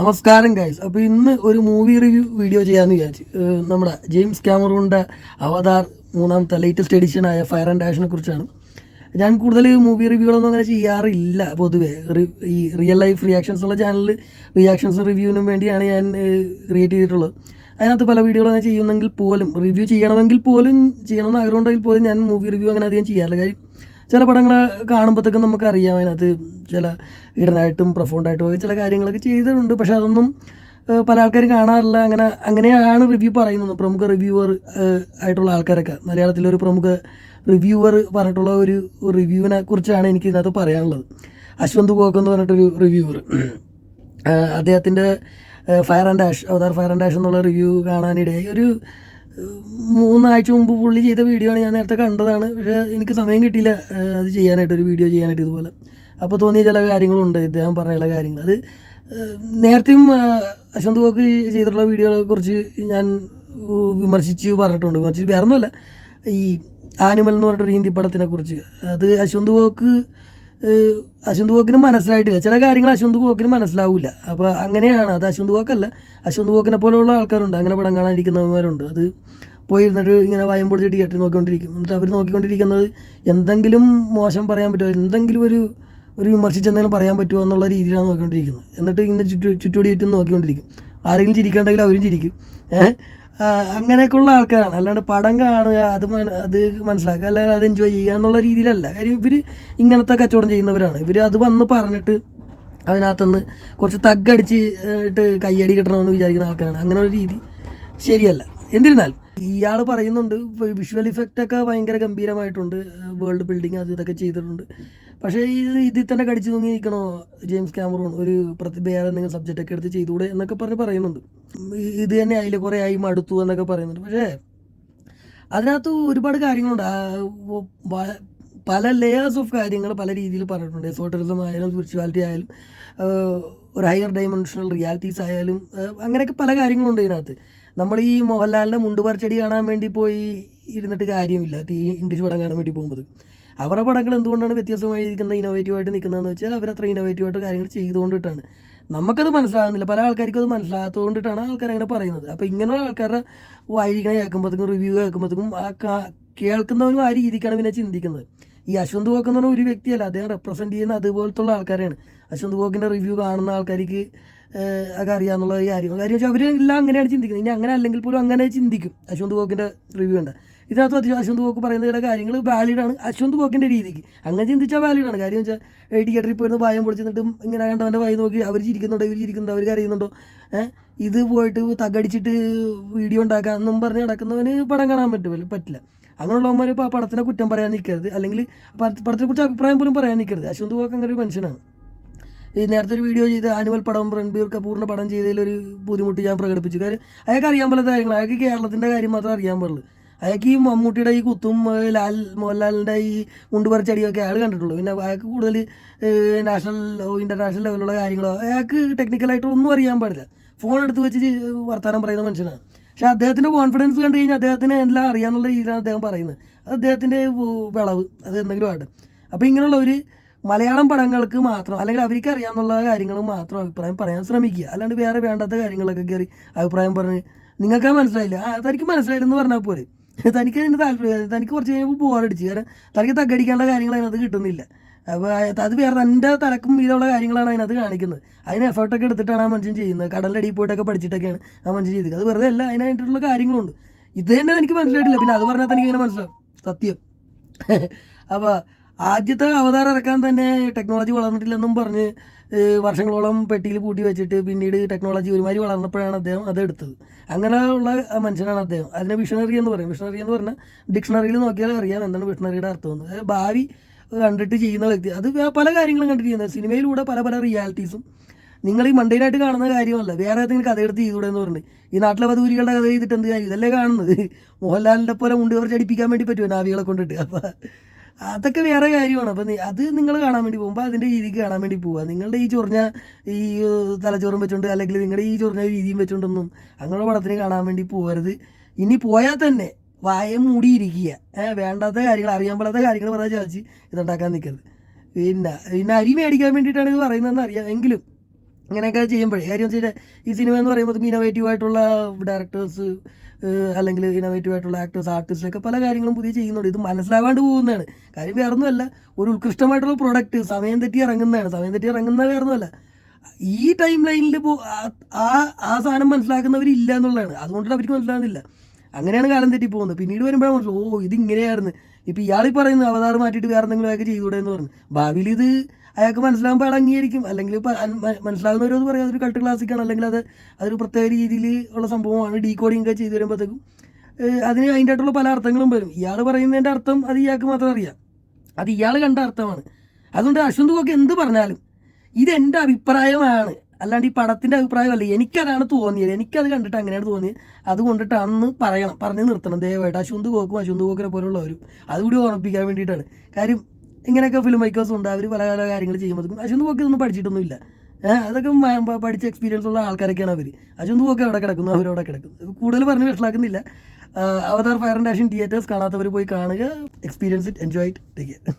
നമസ്കാരം ഗൈസ്. അപ്പോൾ ഇന്ന് ഒരു മൂവി റിവ്യൂ വീഡിയോ ചെയ്യാമെന്ന് വിചാരിച്ചു. നമ്മുടെ ജെയിംസ് ക്യാമറൂണിൻ്റെ അവതാർ മൂന്നാമത്തെ ലേറ്റസ്റ്റ് എഡിഷനായ ഫയർ ആൻഡ് ആഷിനെ കുറിച്ചാണ്. ഞാൻ കൂടുതൽ മൂവി റിവ്യൂകളൊന്നും അങ്ങനെ ചെയ്യാറില്ല പൊതുവേ. ഈ റിയൽ ലൈഫ് റിയാക്ഷൻസ് ഉള്ള ചാനലിൽ റിയാക്ഷൻസും റിവ്യൂവിനും വേണ്ടിയാണ് ഞാൻ ക്രിയേറ്റ് ചെയ്തിട്ടുള്ളത്. അതിനകത്ത് പല വീഡിയോകൾ അങ്ങനെ ചെയ്യുന്നെങ്കിൽ പോലും റിവ്യൂ ചെയ്യണമെന്ന് ആഗ്രഹം ഉണ്ടെങ്കിൽ പോലും ഞാൻ മൂവി റിവ്യൂ അങ്ങനെ അധികം ചെയ്യാറില്ല. കാര്യം ചില പടങ്ങൾ കാണുമ്പോഴത്തേക്കും നമുക്കറിയാം അതിനകത്ത് ചില ഇടനായിട്ടും പ്രൊഫൗണ്ടായിട്ടും ചില കാര്യങ്ങളൊക്കെ ചെയ്തിട്ടുണ്ട്. പക്ഷെ അതൊന്നും പല ആൾക്കാരും കാണാറില്ല. അങ്ങനെയാണ് റിവ്യൂ പറയുന്നത്. പ്രമുഖ റിവ്യൂവർ ആയിട്ടുള്ള ആൾക്കാരൊക്കെ മലയാളത്തിലൊരു പ്രമുഖ റിവ്യൂവർ പറഞ്ഞിട്ടുള്ള ഒരു റിവ്യൂവിനെ കുറിച്ചാണ് എനിക്ക് ഇതിനകത്ത് പറയാനുള്ളത്. അശ്വന്ത് ഗോക്ക് എന്ന് പറഞ്ഞിട്ടൊരു റിവ്യൂവർ, അദ്ദേഹത്തിൻ്റെ ഫയർ ആൻഡ് ആഷ് എന്നുള്ള റിവ്യൂ കാണാനിടയായി. ഒരു 3 ആഴ്ച മുമ്പ് പുള്ളി ചെയ്ത വീഡിയോ ആണ്. ഞാൻ നേരത്തെ കണ്ടതാണ്. പക്ഷേ എനിക്ക് സമയം കിട്ടിയില്ല അത് ചെയ്യാനായിട്ട്, ഒരു വീഡിയോ ചെയ്യാനായിട്ട് ഇതുപോലെ. അപ്പോൾ തോന്നിയ ചില കാര്യങ്ങളുണ്ട് ഇദ്ദേഹം പറഞ്ഞ ചില കാര്യങ്ങൾ. അത് നേരത്തെയും അശ്വന്ത് ഗോക്ക് ചെയ്തിട്ടുള്ള വീഡിയോകളെ കുറിച്ച് ഞാൻ വിമർശിച്ച് വേറെ ഒന്നുമല്ല. ഈ ആനിമൽ എന്ന് പറഞ്ഞിട്ടൊരു ഹിന്ദി പടത്തിനെ കുറിച്ച് അത് അശ്വന്ത് ഗോക്കിന് മനസ്സിലായിട്ടില്ല. ചില കാര്യങ്ങൾ അശ്വന്ത് ഗോക്കിന് മനസ്സിലാവില്ല. അപ്പോൾ അങ്ങനെയാണ്. അത് അശ്വന്ത് ഗോക്കല്ല, അശ്വന്ത് ഗോക്കിനെ പോലെയുള്ള ആൾക്കാരുണ്ട്, അങ്ങനെ പടം കാണാനിരിക്കുന്നവന്മാരുണ്ട്. അത് പോയിരുന്നിട്ട് ഇങ്ങനെ വായം പൊളിച്ച് തിയേറ്ററിൽ നോക്കിക്കൊണ്ടിരിക്കും. എന്നിട്ട് അവർ നോക്കിക്കൊണ്ടിരിക്കുന്നത് എന്തെങ്കിലും മോശം പറയാൻ പറ്റുമോ, എന്തെങ്കിലും ഒരു വിമർശിച്ചെന്തെങ്കിലും പറയാൻ പറ്റുമോ എന്നുള്ള രീതിയിലാണ് നോക്കിക്കൊണ്ടിരിക്കുന്നത്. എന്നിട്ട് ഇങ്ങനെ ചുറ്റും നോക്കിക്കൊണ്ടിരിക്കും. ആരെങ്കിലും ചിരിക്കണ്ടെങ്കിൽ അവരും ചിരിക്കും. അങ്ങനെയൊക്കെയുള്ള ആൾക്കാരാണ്. അല്ലാണ്ട് പടം കാണുക, അത് മനസ്സിലാക്കുക, അല്ലെങ്കിൽ അത് എൻജോയ് ചെയ്യുക എന്നുള്ള രീതിയിലല്ല. കാര്യം ഇവർ ഇങ്ങനത്തെ കച്ചവടം ചെയ്യുന്നവരാണ്. ഇവർ അത് വന്ന് പറഞ്ഞിട്ട് അതിനകത്തുനിന്ന് കുറച്ച് തഗ്ഗടിച്ച് കയ്യടി കിട്ടണമെന്ന് വിചാരിക്കുന്ന ആൾക്കാരാണ്. അങ്ങനെ ഒരു രീതി ശരിയല്ല. എന്നിരുന്നാലും ഇയാൾ പറയുന്നുണ്ട് വിഷ്വൽ ഇഫക്റ്റൊക്കെ ഭയങ്കര ഗംഭീരമായിട്ടുണ്ട്, വേൾഡ് ബിൽഡിങ് അത് ഇതൊക്കെ ചെയ്തിട്ടുണ്ട്. പക്ഷേ ഇതിൽ തന്നെ കടിച്ചു തൂങ്ങി നിൽക്കണോ ജെയിംസ് ക്യാമറൂൺ, ഒരു വേറെ എന്തെങ്കിലും സബ്ജക്റ്റൊക്കെ എടുത്ത് ചെയ്തുകൂടെ എന്നൊക്കെ പറയുന്നുണ്ട്. ഇത് തന്നെ അതിൽ കുറേ ആയി മടുത്തു എന്നൊക്കെ പറയുന്നുണ്ട്. പക്ഷേ അതിനകത്ത് ഒരുപാട് കാര്യങ്ങളുണ്ട്. പല ലെയേഴ്സ് ഓഫ് കാര്യങ്ങൾ പല രീതിയിൽ പറഞ്ഞിട്ടുണ്ട്. എസോട്ടറിസം ആയാലും സ്പിരിച്വാലിറ്റി ആയാലും ഒരു ഹയർ ഡൈമെൻഷണൽ റിയാലിറ്റീസ് ആയാലും അങ്ങനെയൊക്കെ പല കാര്യങ്ങളുണ്ട് ഇതിനകത്ത്. നമ്മൾ ഈ മോഹൻലാലിൻ്റെ മുണ്ട് പറിച്ചടി കാണാൻ വേണ്ടി പോയി ഇരുന്നിട്ട് കാര്യമില്ല. ഈ ഇംഗ്ലീഷ് പടം കാണാൻ വേണ്ടി പോകുമ്പോൾ അവരുടെ പടങ്ങൾ എന്തുകൊണ്ടാണ് വ്യത്യസ്തമായി ഇരിക്കുന്നത്, ഇന്നോവേറ്റീവായിട്ട് നിൽക്കുന്നതെന്ന് വെച്ചാൽ അവരത്ര ഇന്നോവേറ്റീവായിട്ട് കാര്യങ്ങൾ ചെയ്തുകൊണ്ടിട്ടാണ്. നമുക്കത് മനസ്സിലാകുന്നില്ല, പല ആൾക്കാർക്കും അത് മനസ്സിലാകാത്തതുകൊണ്ടിട്ടാണ് ആൾക്കാർ അങ്ങനെ പറയുന്നത്. അപ്പോൾ ഇങ്ങനെയുള്ള ആൾക്കാരുടെ വായിക്കണ കേൾക്കുമ്പോഴത്തേക്കും റിവ്യൂ കേൾക്കുമ്പോഴത്തേക്കും കേൾക്കുന്നവനും ആ രീതിക്കാണ് പിന്നെ ചിന്തിക്കുന്നത്. ഈ അശ്വന്ത് ഗോക്ക് എന്ന് പറഞ്ഞ ഒരു വ്യക്തിയല്ല, അദ്ദേഹം റെപ്രസെൻറ്റ് ചെയ്യുന്ന അതുപോലത്തുള്ള ആൾക്കാരാണ്. അശ്വന്ത് ഗോക്കിൻ്റെ റിവ്യൂ കാണുന്ന ആൾക്കാർക്ക് ഒക്കെ അറിയാമെന്നുള്ള കാര്യം വെച്ചാൽ അവരെല്ലാം അങ്ങനെയാണ് ചിന്തിക്കുന്നത്. ഇനി അങ്ങനെ അല്ലെങ്കിൽ പോലും അങ്ങനെ ചിന്തിക്കും അശ്വന്ത് ഗോക്കിൻ്റെ റിവ്യൂ ഉണ്ട്. ഇതിനകത്ത് അശ്വന്ത് ഗോക്ക് പറയുന്ന ചില കാര്യങ്ങൾ വാലിഡാണ് അശ്വന്ത് ഗോക്കിൻ്റെ രീതിക്ക്. അങ്ങനെ ചിന്തിച്ചാൽ വാലിഡാണ്. കാര്യം വെച്ചാൽ തിയേറ്ററിൽ പോയിരുന്ന് വായം പൊളിച്ചിട്ടും ഇങ്ങനെ കണ്ടവൻ്റെ വായി നോക്കി അവർ ചിരിക്കുന്നുണ്ടോ അവർ കരയുന്നുണ്ടോ, ഇത് പോയിട്ട് തകടിച്ചിട്ട് വീഡിയോ ഉണ്ടാക്കാമെന്നും പറഞ്ഞ് നടക്കുന്നവന് പടം കാണാൻ പറ്റില്ല. അങ്ങനെയുള്ളവന്മാർ ഇപ്പോൾ ആ പടത്തിനെ കുറ്റം പറയാൻ നിൽക്കരുത്, അല്ലെങ്കിൽ പടത്തിനെക്കുറിച്ച് അഭിപ്രായം പോലും പറയാൻ നിൽക്കരുത്. അശ്വന്ത് ഗോക്ക് അങ്ങനെ ഒരു മനുഷ്യനാണ്. ഈ നേരത്തെ ഒരു വീഡിയോ ചെയ്ത് ആനിമൽ പടം രൺബീർ കപൂറിൻ്റെ പടം ചെയ്തതിലൊരു ബുദ്ധിമുട്ട് ഞാൻ പ്രകടിപ്പിച്ചു. കാര്യം അയാൾക്ക് അറിയാൻ പാടില്ലാത്ത കാര്യങ്ങൾ, അയാൾക്ക് കേരളത്തിൻ്റെ കാര്യം മാത്രമേ അറിയാൻ പാടുള്ളൂ. അയാൾക്ക് ഈ മമ്മൂട്ടിയുടെ ഈ കുത്തും മോഹൻലാലിൻ്റെ ഈ മുണ്ട് പറിച്ചടിയൊക്കെ അയാൾ കണ്ടിട്ടുള്ളൂ. പിന്നെ അയാൾക്ക് കൂടുതൽ ഇൻ്റർനാഷണൽ ലെവലുള്ള കാര്യങ്ങളോ അയാൾക്ക് ടെക്നിക്കലായിട്ട് ഒന്നും അറിയാൻ പാടില്ല. ഫോൺ എടുത്ത് വെച്ച് വർത്തമാനം പറയുന്ന മനുഷ്യനാണ്. പക്ഷേ അദ്ദേഹത്തിൻ്റെ കോൺഫിഡൻസ് കണ്ടു കഴിഞ്ഞാൽ അദ്ദേഹത്തിന് എല്ലാം അറിയാമെന്നുള്ള രീതിയിലാണ് അദ്ദേഹം പറയുന്നത്. അത് അദ്ദേഹത്തിൻ്റെ വിളവ്, അത് എന്തെങ്കിലും ആയിട്ട്. അപ്പോൾ ഇങ്ങനെയുള്ള ഒരു മലയാളം പടങ്ങൾക്ക് മാത്രം, അല്ലെങ്കിൽ അവർക്ക് അറിയാമെന്നുള്ള കാര്യങ്ങൾ മാത്രം അഭിപ്രായം പറയാൻ ശ്രമിക്കുക. അല്ലാണ്ട് വേറെ വേണ്ടാത്ത കാര്യങ്ങളൊക്കെ കയറി അഭിപ്രായം പറഞ്ഞ് നിങ്ങൾക്ക് മനസ്സിലായില്ല, തനിക്ക് മനസ്സിലായില്ലെന്ന് പറഞ്ഞാൽ പോലെ, തനിക്ക് അതിന് താല്പര്യം, തനിക്ക് കുറച്ച് കഴിയുമ്പോൾ ബോറടിച്ച്. കാരണം തനിക്ക് തగ్గടിക്കേണ്ട കാര്യങ്ങൾ അതിനകത്ത് കിട്ടുന്നില്ല. അപ്പോൾ അത് വേറെ തൻ്റെ തലക്കും ഇതുള്ള കാര്യങ്ങളാണ് അതിനകത്ത് കാണിക്കുന്നത്. അതിന് എഫേർട്ടൊക്കെ എടുത്തിട്ടാണ് ആ മനുഷ്യൻ ചെയ്യുന്നത്. കടലിൻ്റെ അടിയിൽ പോയിട്ടൊക്കെ പഠിച്ചിട്ടൊക്കെയാണ് ആ മനുഷ്യൻ ചെയ്തത്. അത് വെറുതെ അല്ല, അതിനായിട്ടുള്ള കാര്യങ്ങളുണ്ട്. ഇത് തന്നെ എനിക്ക് മനസ്സിലായിട്ടില്ല, പിന്നെ അത് പറഞ്ഞാൽ തനിക്ക് ഇങ്ങനെ മനസ്സിലാവും സത്യം. അപ്പോൾ ആദ്യത്തെ അവതാരം ഇറക്കാൻ തന്നെ ടെക്നോളജി വളർന്നിട്ടില്ലെന്നും പറഞ്ഞ് വർഷങ്ങളോളം പെട്ടിയിൽ പൂട്ടി വെച്ചിട്ട് പിന്നീട് ടെക്നോളജി ഒരുമാതിരി വളർന്നപ്പോഴാണ് അദ്ദേഹം അതെടുത്തത്. അങ്ങനെയുള്ള മനുഷ്യനാണ് അദ്ദേഹം. അതിനെ വിഷണറി എന്ന് പറയും. വിഷണറി എന്ന് പറഞ്ഞാൽ ഡിക്ഷണറിയിൽ നോക്കിയാൽ അറിയാം എന്താണ് വിഷണറിയുടെ അർത്ഥം. ഭാവി കണ്ടിട്ട് ചെയ്യുന്ന വ്യക്തി. അത് പല കാര്യങ്ങളും കണ്ടിട്ട് ചെയ്യുന്നത്. സിനിമയിലൂടെ പല റിയാലിറ്റീസും നിങ്ങൾ ഈ മണ്ടേനായിട്ട് കാണുന്ന കാര്യമല്ല, വേറെ ഏതെങ്കിലും കഥയെടുത്ത് ചെയ്തുകൂടെ എന്ന് പറഞ്ഞിട്ട്. ഈ നാട്ടിലെ വധൂരികളുടെ കഥ ചെയ്തിട്ട് എന്ത് കാര്യം, ഇതല്ലേ കാണുന്നത്. മോഹൻലാലിൻ്റെ പോലെ മുണ്ടി കുറച്ച് അടിപ്പിക്കാൻ വേണ്ടി പറ്റുമോ നാവികളെ കൊണ്ടിട്ട്. അപ്പോൾ അതൊക്കെ വേറെ കാര്യമാണ്. അപ്പം അത് നിങ്ങൾ കാണാൻ വേണ്ടി പോകുമ്പോൾ അതിൻ്റെ രീതിക്ക് കാണാൻ വേണ്ടി പോവുക. നിങ്ങളുടെ ഈ ചൊറിഞ്ഞ ഈ തലച്ചോറും വെച്ചുകൊണ്ട്, അല്ലെങ്കിൽ നിങ്ങളുടെ ഈ ചൊറിഞ്ഞ രീതിയും വെച്ചുകൊണ്ടൊന്നും അങ്ങനെയുള്ള പടത്തിന് കാണാൻ വേണ്ടി പോകരുത്. ഇനി പോയാൽ തന്നെ വായം മൂടിയിരിക്കുക. വേണ്ടാത്ത കാര്യങ്ങൾ, അറിയാൻ പാടാത്ത കാര്യങ്ങൾ പറഞ്ഞാൽ ചോദിച്ച് ഇതുണ്ടാക്കാൻ നിൽക്കരുത്. പിന്നെ അരി മേടിക്കാൻ വേണ്ടിയിട്ടാണ് ഇത് പറയുന്നതെന്ന് അറിയാം. എങ്കിലും ഇങ്ങനെയൊക്കെ ചെയ്യുമ്പോഴേ കാര്യം വെച്ചാൽ ഈ സിനിമ എന്ന് പറയുമ്പോൾ ഇന്നോവേറ്റീവ് ആയിട്ടുള്ള ഡയറക്ടേഴ്സ് അല്ലെങ്കിൽ ഇന്നോവേറ്റീവ് ആയിട്ടുള്ള ആക്ടേഴ്സ് ആർട്ടിസ്റ്റൊക്കെ പല കാര്യങ്ങളും പുതിയ ചെയ്യുന്നുണ്ട്. ഇത് മനസ്സിലാവാണ്ട് പോകുന്നതാണ്. കാര്യം വേറൊന്നുമല്ല, ഒരു ഉത്കൃഷ്ടമായിട്ടുള്ള പ്രൊഡക്റ്റ് സമയം തെറ്റി ഇറങ്ങുന്നതാണ്. സമയം തെറ്റി ഇറങ്ങുന്നത് വേറൊന്നുമല്ല, ഈ ടൈം ലൈനിൽ ആ സാധനം മനസ്സിലാക്കുന്നവരില്ല എന്നുള്ളതാണ്. അതുകൊണ്ടിട്ട് അവർക്ക് മനസ്സിലാകുന്നില്ല. അങ്ങനെയാണ് കാലം തെറ്റി പോകുന്നത്. പിന്നീട് വരുമ്പോഴാണ് മനസ്സിലാവും, ഇത് ഇങ്ങനെയായിരുന്നു. ഇപ്പം ഇയാളീ പറയുന്നത് അവതാർ മാറ്റിയിട്ട് വേറെ എന്തെങ്കിലും അയാൾക്ക് ചെയ്തുകൂടെ എന്ന് പറഞ്ഞു. ഭാവിയിൽ ഇത് അയാൾക്ക് മനസ്സിലാകുമ്പോൾ അയാൾ അംഗീകരിക്കും. അല്ലെങ്കിൽ മനസ്സിലാകുന്നവരത് പറയാം അതൊരു കൾട്ട് ക്ലാസിക്കാണ്, അല്ലെങ്കിൽ അതൊരു പ്രത്യേക രീതിയിൽ ഉള്ള സംഭവമാണ്, ഡീകോഡിങ് ഒക്കെ ചെയ്ത് വരുമ്പോഴത്തേക്കും അതിന് അതിൻ്റെ ആയിട്ടുള്ള പല അർത്ഥങ്ങളും വരും. ഇയാൾ പറയുന്നതിൻ്റെ അർത്ഥം അത് ഇയാൾക്ക് മാത്രം അറിയാം, അത് ഇയാൾ കണ്ട അർത്ഥമാണ്. അതുകൊണ്ട് അശ്വന്ത് ഗോക്ക് എന്ത് പറഞ്ഞാലും ഇതെൻ്റെ അഭിപ്രായമാണ്, അല്ലാണ്ട് ഈ പടത്തിൻ്റെ അഭിപ്രായമല്ല. എനിക്കതാണ് തോന്നിയത്, എനിക്കത് കണ്ടിട്ട് അങ്ങനെയാണ് തോന്നിയത്, അതുകൊണ്ടിട്ടാണെന്ന് പറഞ്ഞ് നിർത്തണം ദയവായിട്ട്. അശ്വന്ത് ഗോക്കിനെ പോലുള്ളവരും അതുകൂടി ഓർമ്മിപ്പിക്കാൻ വേണ്ടിയിട്ടാണ്. കാര്യം ഇങ്ങനെയൊക്കെ ഫിലിം മേക്കേഴ്സ് ഉണ്ട്, അവർ പല പല കാര്യങ്ങൾ ചെയ്യുമ്പോഴത്തേക്കും അശ്വന്ത് ഗോക്ക് ഇതൊന്നും പഠിച്ചിട്ടൊന്നുമില്ല. അതൊക്കെ പഠിച്ച എക്സ്പീരിയൻസ് ഉള്ള ആൾക്കാരൊക്കെയാണ് അവർ. അശ്വന്ത് ഗോക്ക് എവിടെ കിടക്കുന്നു, അവരവിടെ കിടക്കുന്നു. കൂടുതൽ പറഞ്ഞ് മനസ്സിലാക്കുന്നില്ല. അവതാർ ഫയർ ആൻഡ് ആക്ഷൻ തിയേറ്റേഴ്സ് കാണാത്തവർ പോയി കാണുക, experience it, enjoy it, take care.